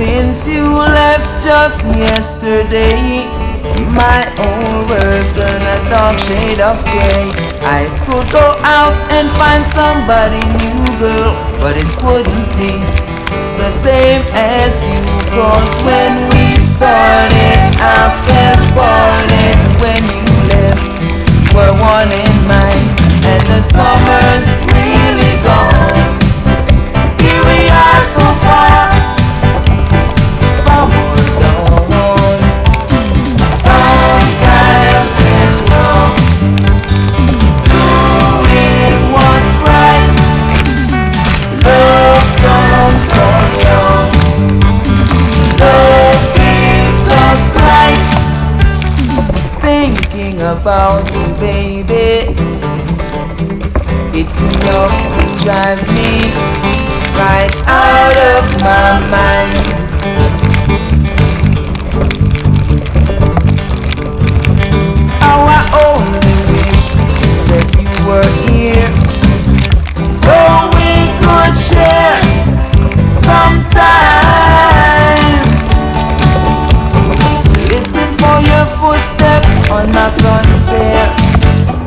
Since you left just yesterday, my whole world turned a dark shade of gray. I could go out and find somebody new, girl, but it wouldn't be the same as you. Cause when we started, I felt falling. When you left, you were one in mine, and the summer's really gone. Here we are so far from our dawn. Sometimes it's wrong doing what's right. Love comes along. Love gives us light. Thinking about you, baby, it's enough to drive me right out of my mind. How I only wish that you were here, so we could share some time. Listening for your footsteps on my front stair.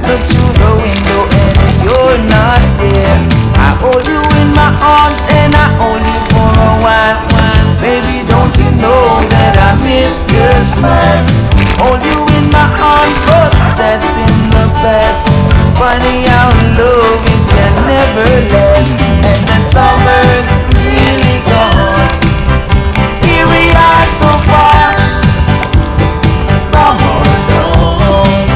Look through the window and you're not there. I hold you in my arms and I hold you for a while. Baby, don't you know that I miss your smile? Hold you in my arms, but that's in the past. Funny how love it can never last, and the summer's really gone. Here we are so far from our dawn.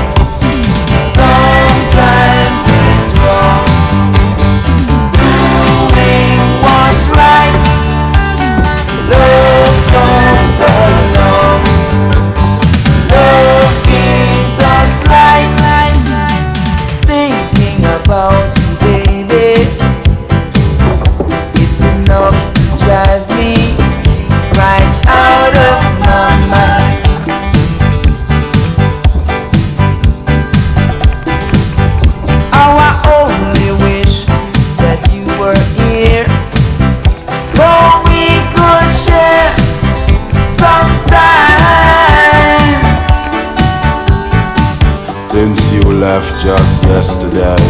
Sometimes it's wrong doing what's right. Love comes along. Love gives us light. Thinking about you, baby, it's enough to drive me right out of my mind. How I only wish that you were here, so we could share some time. Since you left just yesterday,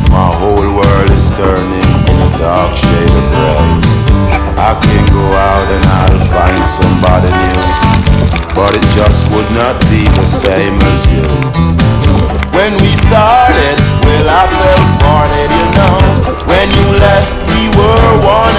my whole world is turning in a dark shade of gray. I can go out and I'll find somebody new, but it just would not be the same as you. When we started, well, I felt wanted, you know. When you left, we were one